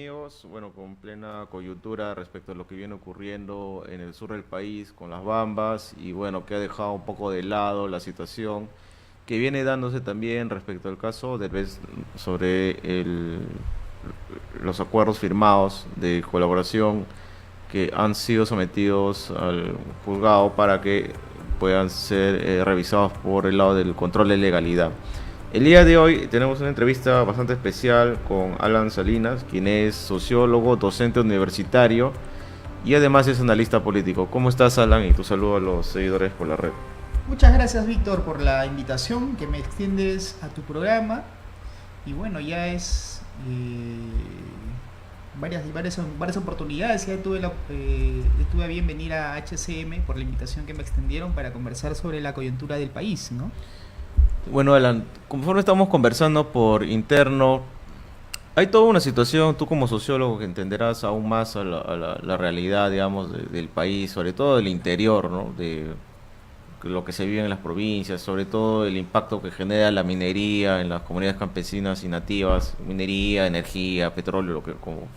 amigos, bueno, con plena coyuntura respecto a lo que viene ocurriendo en el sur del país con las Bambas y bueno, que ha dejado un poco de lado la situación que viene dándose también respecto al caso de vez sobre los acuerdos firmados de colaboración que han sido sometidos al juzgado para que puedan ser revisados por el lado del control de legalidad. El día de hoy tenemos una entrevista bastante especial con Alan Salinas, quien es sociólogo, docente universitario y además es analista político. ¿Cómo estás, Alan? Y tu saludo a los seguidores por la red. Muchas gracias, Víctor, por la invitación que me extiendes a tu programa. Y bueno, ya es varias oportunidades. Ya tuve a bien venir a HCM por la invitación que me extendieron para conversar sobre la coyuntura del país, ¿no? Bueno, Alan, conforme estamos conversando por interno, hay toda una situación, tú como sociólogo que entenderás aún más la realidad, digamos, del país, sobre todo del interior, ¿no? De lo que se vive en las provincias, sobre todo el impacto que genera la minería en las comunidades campesinas y nativas, minería, energía, petróleo,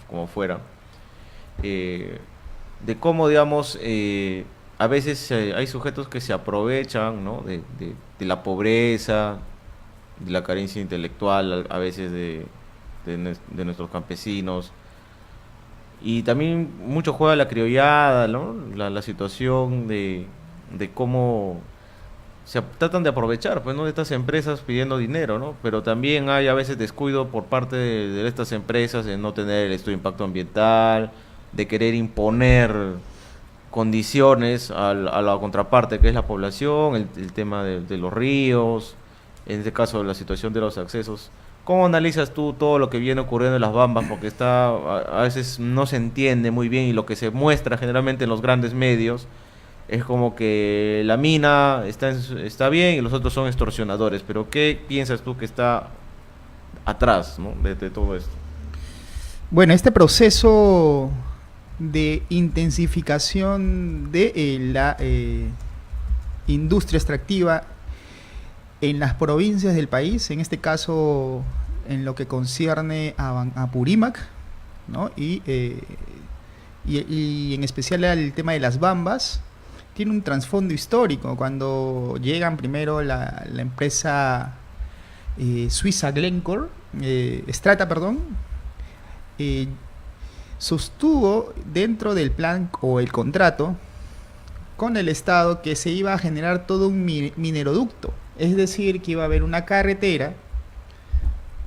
como fuera. Eh, de cómo, digamos, a veces hay sujetos que se aprovechan, ¿no? De la pobreza, de la carencia intelectual, a veces de nuestros campesinos. Y también mucho juega la criollada, ¿no? La situación de cómo tratan de aprovechar, pues, ¿no? De estas empresas pidiendo dinero, ¿no? Pero también hay a veces descuido por parte de estas empresas en no tener el estudio de impacto ambiental, de querer imponer condiciones a la contraparte que es la población, el tema de los ríos, en este caso la situación de los accesos. ¿Cómo analizas tú todo lo que viene ocurriendo en las Bambas? Porque a veces no se entiende muy bien y lo que se muestra generalmente en los grandes medios es como que la mina está bien y los otros son extorsionadores, pero ¿qué piensas tú que está atrás, ¿no? de todo esto? Bueno, este proceso de intensificación de la industria extractiva en las provincias del país, en este caso en lo que concierne a Purímac, ¿no? Y en especial al tema de las Bambas, tiene un trasfondo histórico. Cuando llegan primero la empresa suiza Glencore, Strata, perdón, eh, sostuvo dentro del plan o el contrato con el Estado que se iba a generar todo un mineroducto, es decir, que iba a haber una carretera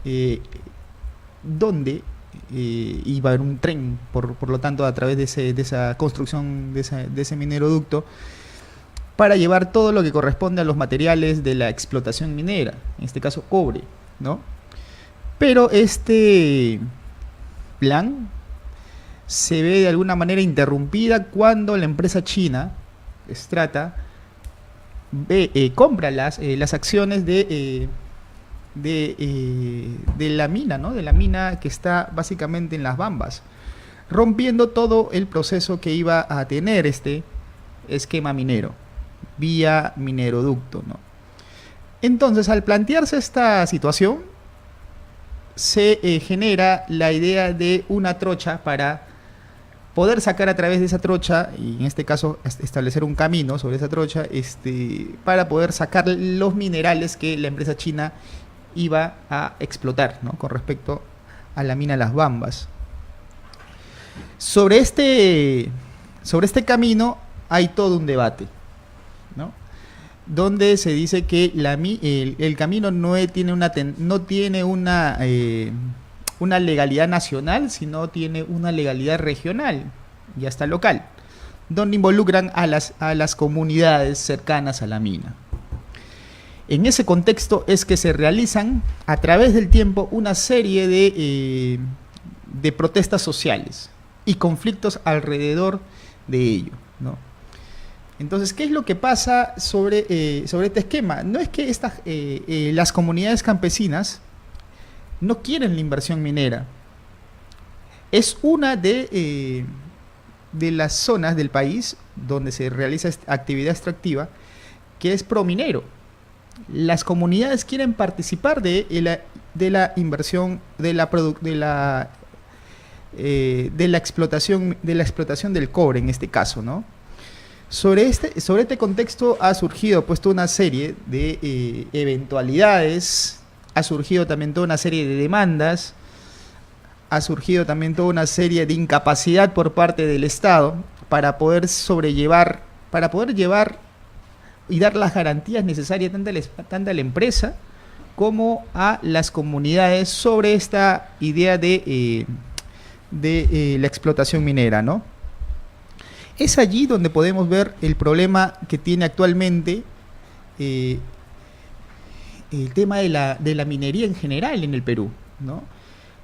eh, donde iba a haber un tren, por lo tanto, a través de esa construcción de ese mineroducto, para llevar todo lo que corresponde a los materiales de la explotación minera, en este caso cobre, ¿no? Pero este plan se ve de alguna manera interrumpida cuando la empresa china, Strata, compra las acciones de la mina, ¿no? De la mina que está básicamente en las Bambas, rompiendo todo el proceso que iba a tener este esquema minero, vía mineroducto, ¿no? Entonces, al plantearse esta situación, se genera la idea de una trocha para poder sacar a través de esa trocha, y en este caso establecer un camino sobre esa trocha, para poder sacar los minerales que la empresa china iba a explotar, ¿no? Con respecto a la mina Las Bambas. Sobre este camino hay todo un debate, ¿no? Donde se dice que el camino no tiene una legalidad nacional, sino tiene una legalidad regional y hasta local, donde involucran a las comunidades cercanas a la mina. En ese contexto es que se realizan a través del tiempo una serie de protestas sociales y conflictos alrededor de ello, ¿no? Entonces, ¿qué es lo que pasa sobre este esquema? No es que las comunidades campesinas no quieren la inversión minera. Es una de las zonas del país donde se realiza esta actividad extractiva que es prominero. Las comunidades quieren participar de la inversión, de de la explotación del cobre en este caso, ¿no? Sobre este contexto ha surgido pues toda una serie de eventualidades, ha surgido también toda una serie de demandas, ha surgido también toda una serie de incapacidad por parte del Estado para poder llevar y dar las garantías necesarias tanto a la empresa como a las comunidades sobre esta idea de la explotación minera, ¿no? Es allí donde podemos ver el problema que tiene actualmente el tema de la minería en general en el Perú, ¿no?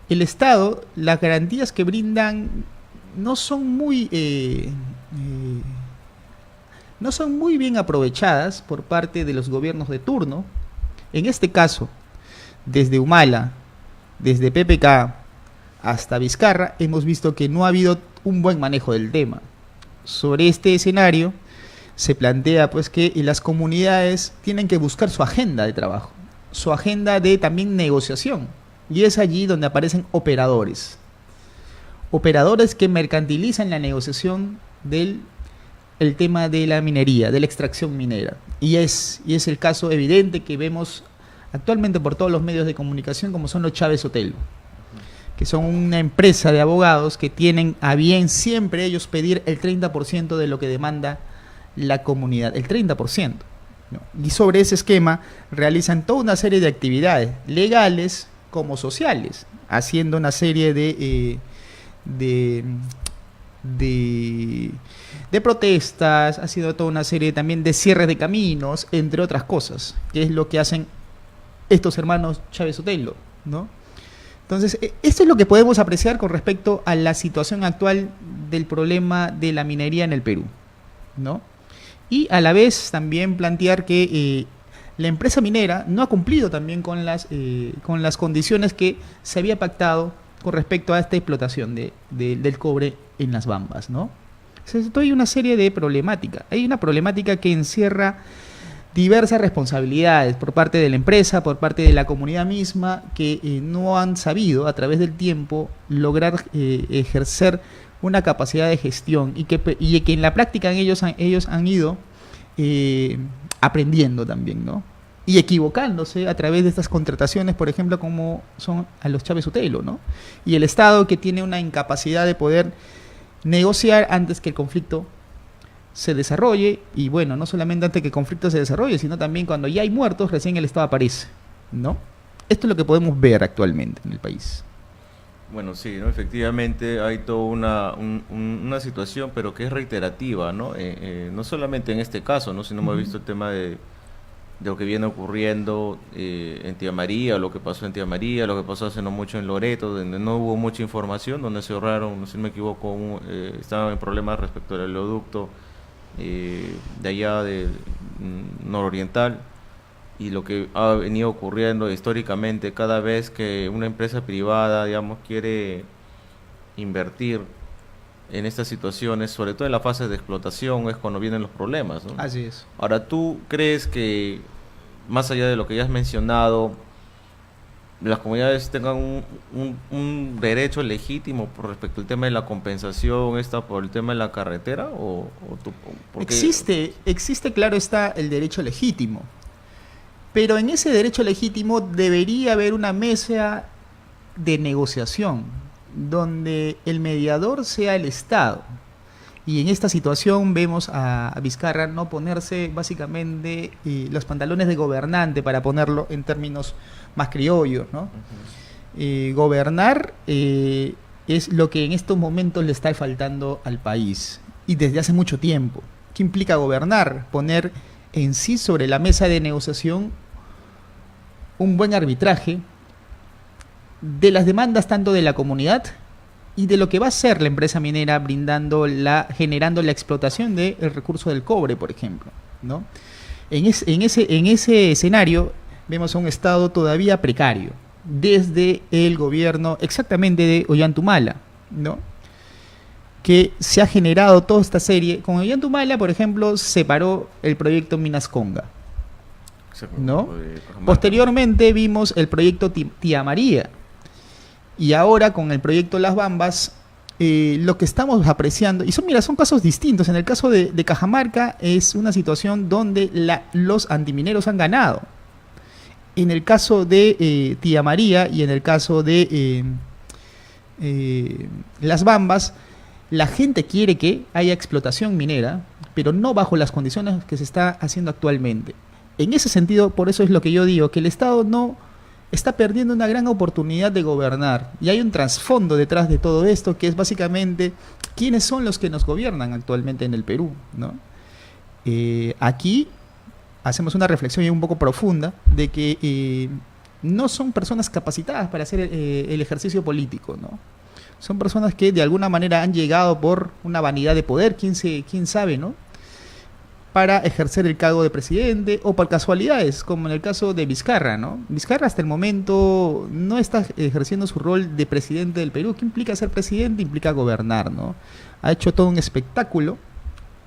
El Estado, las garantías que brindan no son muy bien aprovechadas por parte de los gobiernos de turno. En este caso, desde Humala, desde PPK hasta Vizcarra, hemos visto que no ha habido un buen manejo del tema. Sobre este escenario se plantea pues que las comunidades tienen que buscar su agenda de trabajo, su agenda de también negociación, y es allí donde aparecen operadores que mercantilizan la negociación del tema de la minería, de la extracción minera, y es el caso evidente que vemos actualmente por todos los medios de comunicación, como son los Chávez Sotelo, que son una empresa de abogados que tienen a bien siempre ellos pedir el 30% de lo que demanda la comunidad, el 30%, ¿no? Y sobre ese esquema realizan toda una serie de actividades legales como sociales, haciendo una serie de protestas, haciendo toda una serie también de cierres de caminos, entre otras cosas, que es lo que hacen estos hermanos Chávez Sotelo, ¿no? Entonces, esto es lo que podemos apreciar con respecto a la situación actual del problema de la minería en el Perú, ¿no? Y a la vez también plantear que la empresa minera no ha cumplido también con las condiciones que se había pactado con respecto a esta explotación del cobre en las Bambas, ¿no? Entonces, hay una serie de problemáticas. Hay una problemática que encierra diversas responsabilidades por parte de la empresa, por parte de la comunidad misma, que no han sabido a través del tiempo lograr ejercer una capacidad de gestión y que en la práctica ellos han ido aprendiendo también, ¿no? Y equivocándose a través de estas contrataciones, por ejemplo, como son a los Chávez Sotelo, ¿no? Y el Estado, que tiene una incapacidad de poder negociar antes que el conflicto se desarrolle, y bueno, no solamente antes que el conflicto se desarrolle, sino también cuando ya hay muertos, recién el Estado aparece, ¿no? Esto es lo que podemos ver actualmente en el país. Bueno, sí, ¿no? Efectivamente hay toda una situación, pero que es reiterativa, ¿no? No solamente en este caso, ¿no? Sino hemos visto el tema de lo que viene ocurriendo en Tía María, lo que pasó en Tía María, lo que pasó hace no mucho en Loreto, donde no hubo mucha información, donde se ahorraron, si no me equivoco, estaban en problemas respecto al oleoducto de allá del nororiental, y lo que ha venido ocurriendo históricamente cada vez que una empresa privada, digamos, quiere invertir en estas situaciones, sobre todo en la fase de explotación, es cuando vienen los problemas, ¿no? Así es. Ahora, ¿tú crees que, más allá de lo que ya has mencionado, las comunidades tengan un derecho legítimo por respecto al tema de la compensación, por el tema de la carretera? Existe, claro está, el derecho legítimo, pero en ese derecho legítimo debería haber una mesa de negociación donde el mediador sea el Estado. Y en esta situación vemos a Vizcarra no ponerse básicamente los pantalones de gobernante, para ponerlo en términos más criollos, ¿no? Gobernar es lo que en estos momentos le está faltando al país, y desde hace mucho tiempo. ¿Qué implica gobernar? Poner en sí sobre la mesa de negociación un buen arbitraje de las demandas tanto de la comunidad y de lo que va a hacer la empresa minera generando la explotación del recurso del cobre, por ejemplo, ¿no? En ese escenario vemos a un Estado todavía precario, desde el gobierno exactamente de Ollantumala, ¿no? Que se ha generado toda esta serie. Con Ollantumala, por ejemplo, se paró el proyecto Minas Conga, ¿no? Posteriormente vimos el proyecto Tía María, y ahora con el proyecto Las Bambas lo que estamos apreciando, y son casos distintos. En el caso de Cajamarca es una situación donde los antimineros han ganado. En el caso de Tía María y en el caso de Las Bambas, la gente quiere que haya explotación minera, pero no bajo las condiciones que se está haciendo actualmente. En ese sentido, por eso es lo que yo digo, que el Estado no está perdiendo una gran oportunidad de gobernar. Y hay un trasfondo detrás de todo esto, que es básicamente quiénes son los que nos gobiernan actualmente en el Perú, ¿no? Aquí hacemos una reflexión un poco profunda de que no son personas capacitadas para hacer el ejercicio político, ¿no? Son personas que de alguna manera han llegado por una vanidad de poder, quién sabe, ¿no? Para ejercer el cargo de presidente o por casualidades, como en el caso de Vizcarra, ¿no? Vizcarra hasta el momento no está ejerciendo su rol de presidente del Perú. ¿Qué implica ser presidente? Implica gobernar, ¿no? Ha hecho todo un espectáculo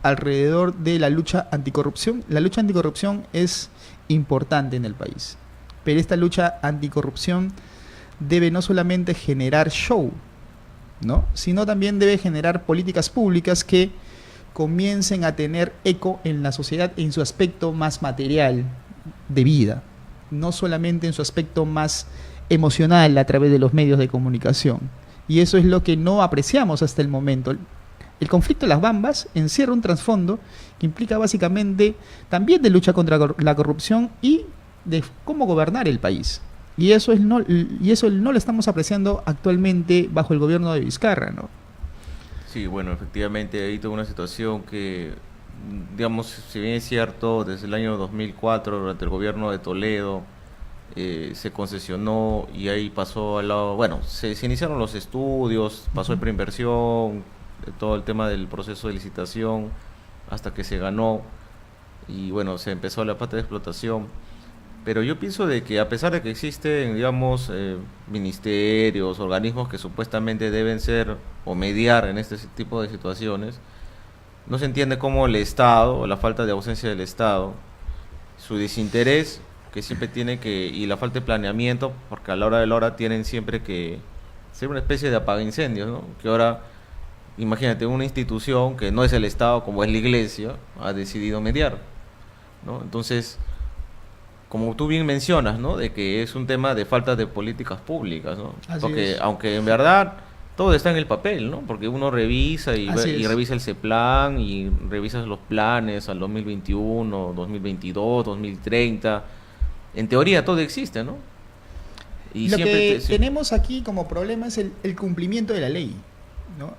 alrededor de la lucha anticorrupción. La lucha anticorrupción es importante en el país, pero esta lucha anticorrupción debe no solamente generar show, ¿no? Sino también debe generar políticas públicas que comiencen a tener eco en la sociedad en su aspecto más material de vida, no solamente en su aspecto más emocional a través de los medios de comunicación. Y eso es lo que no apreciamos hasta el momento. El conflicto de Las Bambas encierra un trasfondo que implica básicamente también de lucha contra la corrupción y de cómo gobernar el país. Y eso no lo estamos apreciando actualmente bajo el gobierno de Vizcarra, ¿no? Sí, bueno, efectivamente hay toda una situación que, digamos, si bien es cierto, desde el año 2004, durante el gobierno de Toledo, se concesionó y ahí pasó al lado, bueno, se iniciaron los estudios, pasó el preinversión, todo el tema del proceso de licitación, hasta que se ganó y bueno, se empezó la parte de explotación. Pero yo pienso de que a pesar de que existen, digamos, ministerios, organismos que supuestamente deben ser o mediar en este tipo de situaciones, no se entiende cómo el Estado, o la falta de ausencia del Estado, su desinterés que siempre tiene que, y la falta de planeamiento, porque a la hora de la hora tienen siempre que ser una especie de apaga-incendios, ¿no? Que ahora, imagínate, una institución que no es el Estado, como es la Iglesia, ha decidido mediar, ¿no? Entonces, como tú bien mencionas, ¿no? De que es un tema de falta de políticas públicas, ¿no? Así Porque es. aunque en verdad todo está en el papel, ¿no? Porque uno revisa y revisa el CEPLAN y revisas los planes al 2021, 2022, 2030. En teoría todo existe, ¿no? Y Lo siempre que tenemos aquí como problema es el cumplimiento de la ley, ¿no?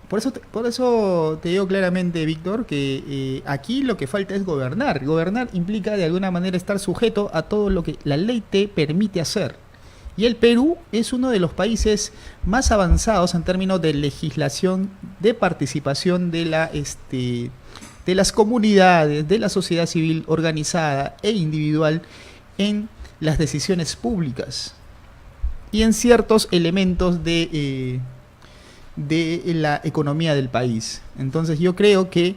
Por eso te digo claramente, Víctor, que aquí lo que falta es gobernar. Gobernar implica de alguna manera estar sujeto a todo lo que la ley te permite hacer. Y el Perú es uno de los países más avanzados en términos de legislación, de participación de las comunidades, de la sociedad civil organizada e individual en las decisiones públicas y en ciertos elementos de la economía del país. Entonces yo creo que,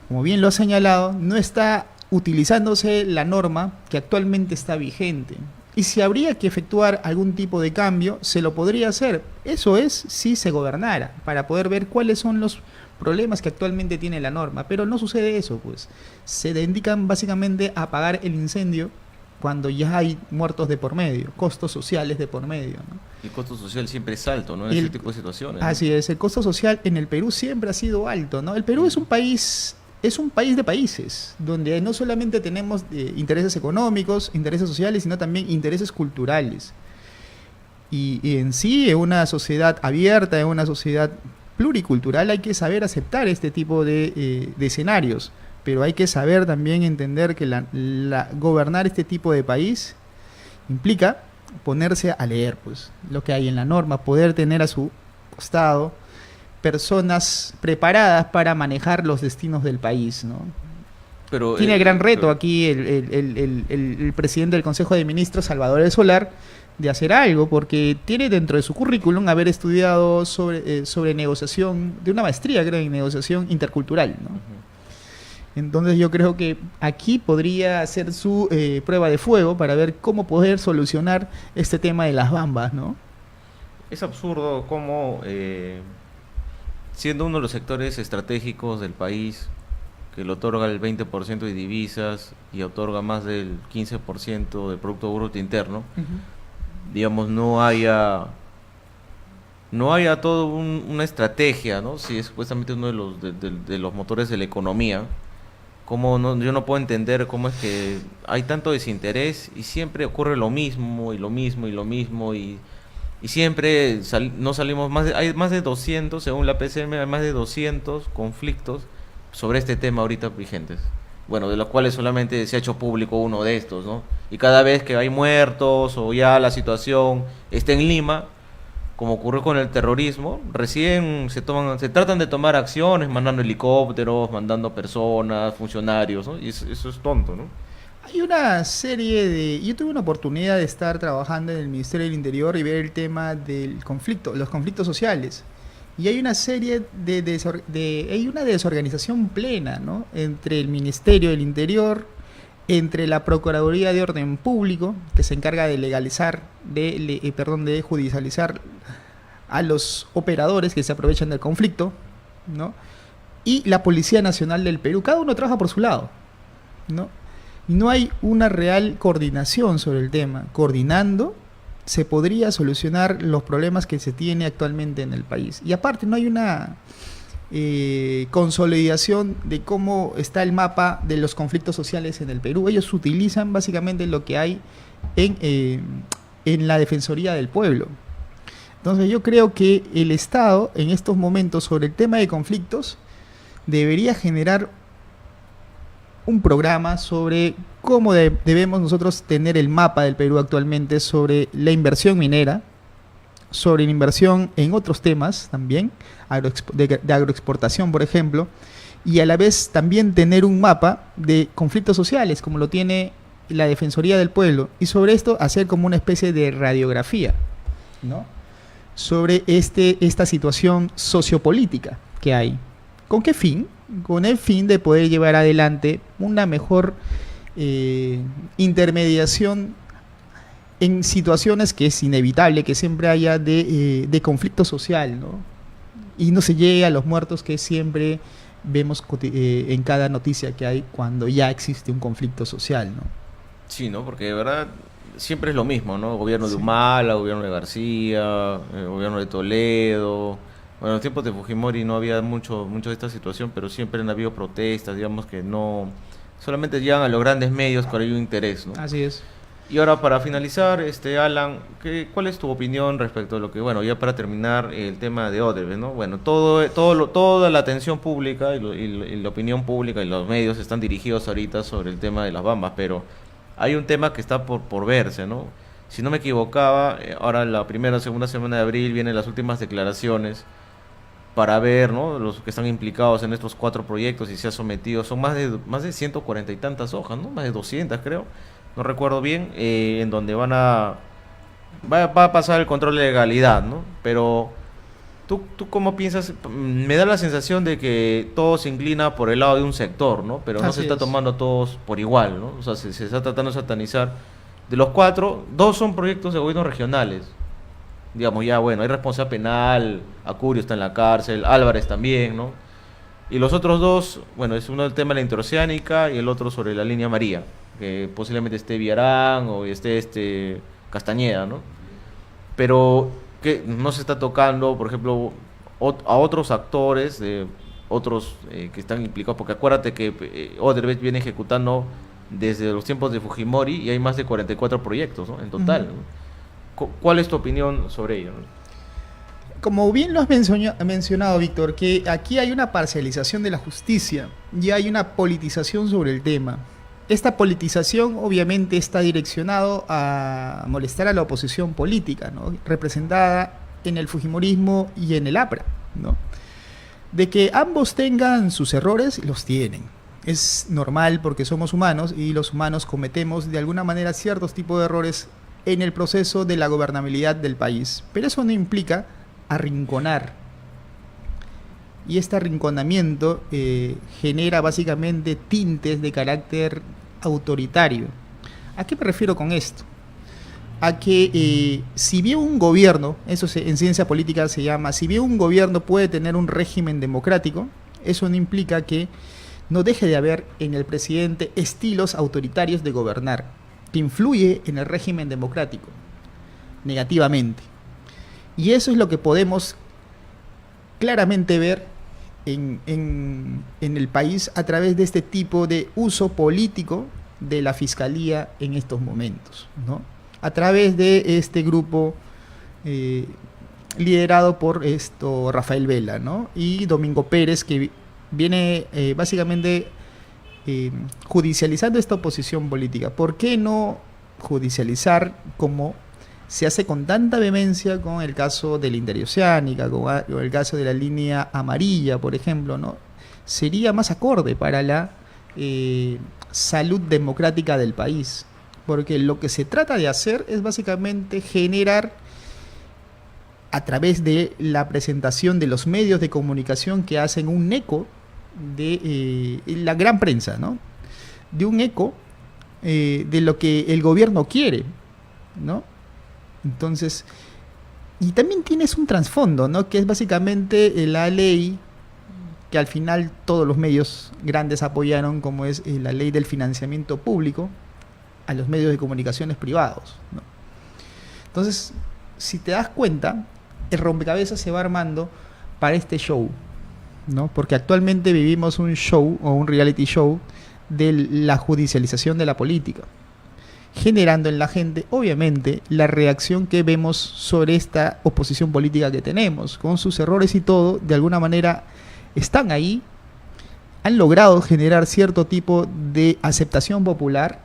como bien lo ha señalado, no está utilizándose la norma que actualmente está vigente. Y si habría que efectuar algún tipo de cambio, se lo podría hacer. Eso es si se gobernara, para poder ver cuáles son los problemas que actualmente tiene la norma. Pero no sucede eso, pues. Se dedican básicamente a apagar el incendio cuando ya hay muertos de por medio, costos sociales de por medio, ¿no? el costo social siempre es alto, ¿no? En ese tipo de situaciones, ¿no? Así es, el costo social en el Perú siempre ha sido alto, ¿no? El Perú es un país de países, donde no solamente tenemos intereses económicos, intereses sociales, sino también intereses culturales. Y en sí, en una sociedad abierta, en una sociedad pluricultural, hay que saber aceptar este tipo de escenarios. Pero hay que saber también entender que gobernar este tipo de país implica ponerse a leer, pues, lo que hay en la norma, poder tener a su costado personas preparadas para manejar los destinos del país, ¿no? Pero, tiene el gran reto aquí el presidente del Consejo de Ministros, Salvador del Solar, de hacer algo, porque tiene dentro de su currículum haber estudiado sobre negociación, de una maestría, creo, en negociación intercultural, ¿no? Entonces yo creo que aquí podría hacer su prueba de fuego para ver cómo poder solucionar este tema de las bambas, ¿no? Es absurdo cómo, siendo uno de los sectores estratégicos del país, que le otorga el 20% de divisas y otorga más del 15% del Producto Bruto Interno, Ujú. digamos, no haya toda una estrategia, ¿no? Si es supuestamente uno de los motores de la economía, cómo no, yo no puedo entender cómo es que hay tanto desinterés y siempre ocurre lo mismo y lo mismo y lo mismo y siempre no salimos hay más de 200, según la PCM, hay más de 200 conflictos sobre este tema ahorita vigentes. Bueno, de los cuales solamente se ha hecho público uno de estos, ¿no? Y cada vez que hay muertos o ya la situación está en Lima, como ocurrió con el terrorismo, recién se tratan de tomar acciones, mandando helicópteros, mandando personas, funcionarios, ¿no? Y eso es tonto, ¿no? Hay una serie de... Yo tuve una oportunidad de estar trabajando en el Ministerio del Interior y ver el tema del conflicto, los conflictos sociales. Y hay una serie hay una desorganización plena, ¿no? Entre el Ministerio del Interior, entre la Procuraduría de Orden Público, que se encarga de legalizar, de judicializar a los operadores que se aprovechan del conflicto, ¿no? Y la Policía Nacional del Perú. Cada uno trabaja por su lado, ¿no? Y no hay una real coordinación sobre el tema. Coordinando se podría solucionar los problemas que se tiene actualmente en el país. Y aparte no hay una consolidación de cómo está el mapa de los conflictos sociales en el Perú. Ellos utilizan básicamente lo que hay en la Defensoría del Pueblo. Entonces yo creo que el Estado en estos momentos sobre el tema de conflictos debería generar un programa sobre cómo debemos nosotros tener el mapa del Perú actualmente sobre la inversión minera, sobre la inversión en otros temas también, de agroexportación, por ejemplo, y a la vez también tener un mapa de conflictos sociales, como lo tiene la Defensoría del Pueblo, y sobre esto hacer como una especie de radiografía, ¿no? Sobre esta situación sociopolítica que hay. ¿Con qué fin? Con el fin de poder llevar adelante una mejor intermediación en situaciones que es inevitable que siempre haya de conflicto social, ¿no? Y no se llegue a los muertos que siempre vemos en cada noticia que hay cuando ya existe un conflicto social, ¿no? Sí, ¿no? Porque de verdad siempre es lo mismo, ¿no? Gobierno de Sí. Humala, gobierno de García, gobierno de Toledo. Bueno, en los tiempos de Fujimori no había mucho de esta situación, pero siempre han habido protestas, digamos que no solamente llegan a los grandes medios por ahí un interés, ¿no? Así es. Y ahora para finalizar, Alan, ¿cuál es tu opinión respecto a lo que, bueno, ya para terminar el tema de Odebrecht, ¿no? Bueno, toda la atención pública y la opinión pública y los medios están dirigidos ahorita sobre el tema de las Bambas, pero hay un tema que está por verse, ¿no? Si no me equivocaba, ahora la primera o segunda semana de abril vienen las últimas declaraciones para ver, ¿no? Los que están implicados en estos 4 proyectos y se ha sometido, son más de 140 y tantas hojas, ¿no? Más de 200 creo, no recuerdo bien, en donde va a pasar el control de legalidad, ¿no? Pero ¿tú cómo piensas? Me da la sensación de que todo se inclina por el lado de un sector, ¿no? Pero no se Así está es. tomando a todos por igual, ¿no? O sea, se está tratando de satanizar. De los 4, 2 son proyectos de gobiernos regionales. Digamos, ya bueno, hay responsabilidad penal, Acurio está en la cárcel, Álvarez también, ¿no? Y los otros 2, bueno, es uno del tema de la interoceánica y el otro sobre la línea María, que posiblemente esté Villarán o esté Castañeda, ¿no? Pero que no se está tocando, por ejemplo, a otros actores, otros que están implicados, porque acuérdate que Odebrecht viene ejecutando desde los tiempos de Fujimori y hay más de 44 proyectos, ¿no? En total, Ujú. ¿no? ¿Cuál es tu opinión sobre ello, no? Como bien lo has mencionado, Víctor, que aquí hay una parcialización de la justicia y hay una politización sobre el tema. Esta politización obviamente está direccionado a molestar a la oposición política, ¿no? Representada en el Fujimorismo y en el APRA, ¿no? De que ambos tengan sus errores, los tienen. Es normal porque somos humanos y los humanos cometemos de alguna manera ciertos tipos de errores en el proceso de la gobernabilidad del país. Pero eso no implica arrinconar. Y este arrinconamiento genera básicamente tintes de carácter autoritario. ¿A qué me refiero con esto? a que si bien un gobierno, en ciencia política se llama, si bien un gobierno puede tener un régimen democrático, eso no implica que no deje de haber en el presidente estilos autoritarios de gobernar, que influye en el régimen democrático negativamente. Y eso es lo que podemos claramente ver en el país a través de este tipo de uso político de la fiscalía en estos momentos, ¿no? A través de este grupo liderado por Rafael Vela, ¿no? Y Domingo Pérez, que viene básicamente judicializando esta oposición política. ¿Por qué no judicializar como se hace con tanta vehemencia con el caso de la interoceánica, con el caso de la línea amarilla, por ejemplo, ¿no? Sería más acorde para la salud democrática del país, porque lo que se trata de hacer es básicamente generar, a través de la presentación de los medios de comunicación que hacen un eco de la gran prensa, ¿no? De un eco de lo que el gobierno quiere, ¿no? Entonces, y también tienes un trasfondo, ¿no? Que es básicamente la ley que al final todos los medios grandes apoyaron, como es la ley del financiamiento público a los medios de comunicaciones privados, ¿no? Entonces, si te das cuenta, el rompecabezas se va armando para este show, ¿no? Porque actualmente vivimos un show o un reality show de la judicialización de la política, generando en la gente, obviamente, la reacción que vemos sobre esta oposición política que tenemos, con sus errores y todo, de alguna manera están ahí, han logrado generar cierto tipo de aceptación popular,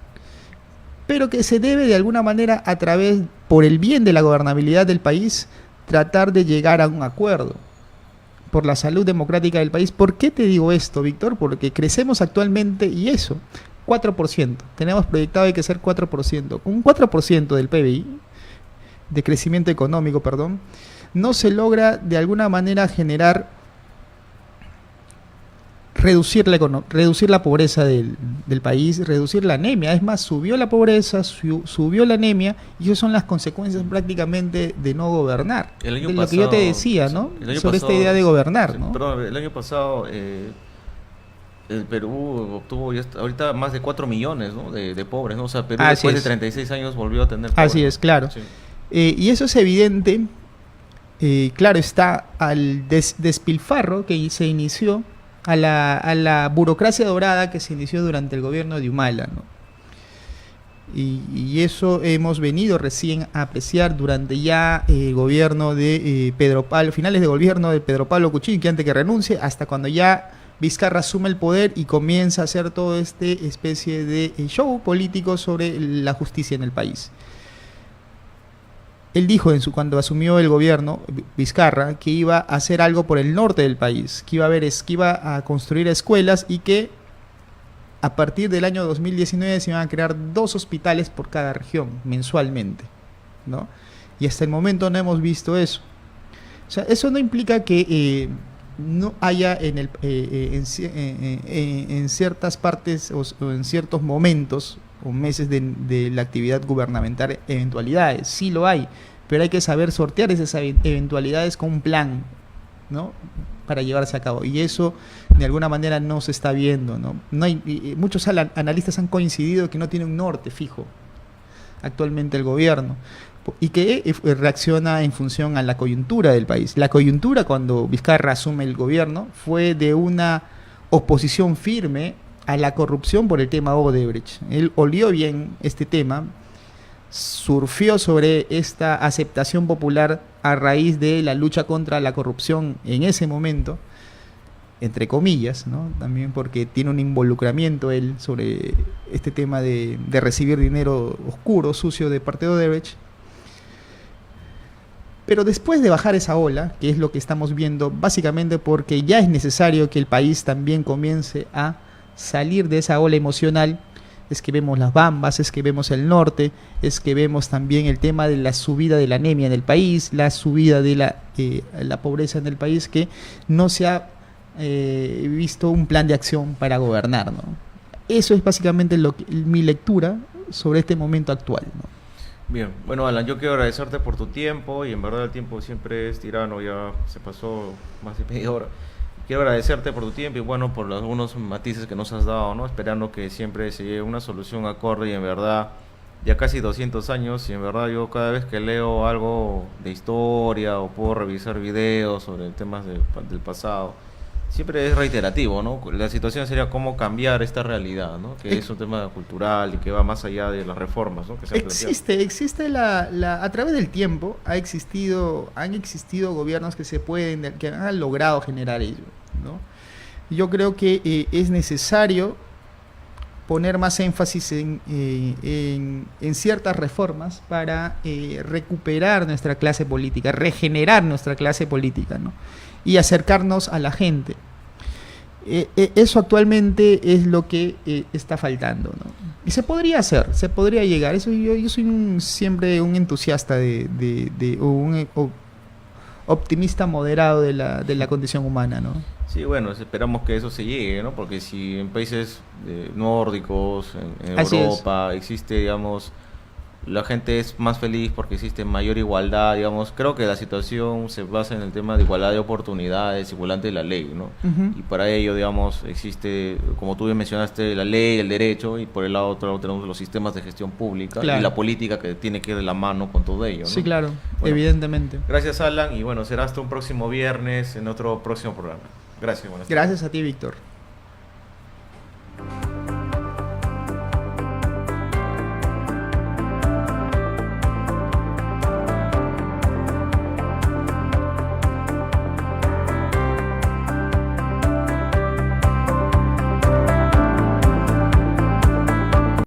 pero que se debe de alguna manera, a través, por el bien de la gobernabilidad del país, tratar de llegar a un acuerdo por la salud democrática del país. ¿Por qué te digo esto, Víctor? Porque crecemos actualmente, y eso, 4%. Tenemos proyectado hay que ser 4%. Con un 4% del PBI, de crecimiento económico, perdón, no se logra de alguna manera generar, reducir la pobreza del país, reducir la anemia. Es más, subió la pobreza, subió la anemia, y esas son las consecuencias prácticamente de no gobernar. El año de pasado, lo que yo te decía, ¿no? Sobre pasado, esta idea de gobernar, ¿no? Perdón, el año pasado el Perú obtuvo ahorita más de 4 millones, ¿no? de pobres, ¿no? O sea, Perú después de 36 años volvió a tener pobres. Así es, claro. Sí. Y eso es evidente, claro está, al despilfarro que se inició, a la burocracia dorada que se inició durante el gobierno de Humala, ¿no? Y eso hemos venido recién a apreciar durante ya el gobierno de Pedro Pablo, finales de gobierno de Pedro Pablo Kuczynski, que antes que renuncie, hasta cuando ya Vizcarra asume el poder y comienza a hacer todo este especie de show político sobre la justicia en el país. Él dijo cuando asumió el gobierno, Vizcarra, que iba a hacer algo por el norte del país, que iba a construir escuelas, y que a partir del año 2019 se iban a crear 2 hospitales por cada región, mensualmente, ¿no? Y hasta el momento no hemos visto eso. O sea, eso no implica que no haya en ciertas partes o en ciertos momentos o meses de la actividad gubernamental eventualidades. Sí lo hay, pero hay que saber sortear esas eventualidades con un plan, ¿no? Para llevarse a cabo, y eso de alguna manera no se está viendo, ¿no? Muchos analistas han coincidido que no tiene un norte fijo actualmente el gobierno, y que reacciona en función a la coyuntura del país. La coyuntura, cuando Vizcarra asume el gobierno, fue de una oposición firme a la corrupción por el tema Odebrecht. Él olió bien este tema, surfió sobre esta aceptación popular a raíz de la lucha contra la corrupción en ese momento, entre comillas, ¿no? También porque tiene un involucramiento él sobre este tema de recibir dinero oscuro, sucio, de parte de Odebrecht. Pero después de bajar esa ola, que es lo que estamos viendo, básicamente porque ya es necesario que el país también comience a salir de esa ola emocional, es que vemos las Bambas, es que vemos el norte, es que vemos también el tema de la subida de la anemia en el país, la subida de la pobreza en el país, que no se ha visto un plan de acción para gobernar, ¿no? Eso es básicamente mi lectura sobre este momento actual, ¿no? Bien, bueno Alan, yo quiero agradecerte por tu tiempo y en verdad el tiempo siempre es tirano, ya se pasó más de media hora. Quiero agradecerte por tu tiempo y bueno, por algunos matices que nos has dado, ¿no? Esperando que siempre se llegue una solución acorde y en verdad ya casi 200 años y en verdad yo cada vez que leo algo de historia o puedo revisar videos sobre temas del pasado, siempre es reiterativo, ¿no? La situación sería cómo cambiar esta realidad, ¿no? Que es un tema cultural y que va más allá de las reformas, ¿no? Que se han planteado. Existe a través del tiempo han existido gobiernos que que han logrado generar ello, ¿no? Yo creo que es necesario poner más énfasis en ciertas reformas para recuperar nuestra clase política, regenerar nuestra clase política, ¿no? Y acercarnos a la gente. Eso actualmente es lo que está faltando, ¿no? Y se podría hacer, se podría llegar. Yo soy siempre un entusiasta o un optimista moderado de la condición humana, ¿no? Sí, bueno, esperamos que eso se llegue, ¿no? Porque si en países nórdicos, en Así es. Europa, existe, digamos, la gente es más feliz porque existe mayor igualdad, digamos, creo que la situación se basa en el tema de igualdad de oportunidades, igualdad de la ley, ¿no? Ujú. Y para ello, digamos, existe, como tú bien mencionaste, la ley, el derecho, y por el lado otro lado tenemos los sistemas de gestión pública y Claro. la política que tiene que ir de la mano con todo ello, ¿no? Sí, claro, Bueno, evidentemente. gracias Alan, y bueno, será hasta un próximo viernes en otro próximo programa. Gracias, buenas tardes. Gracias a ti, Víctor.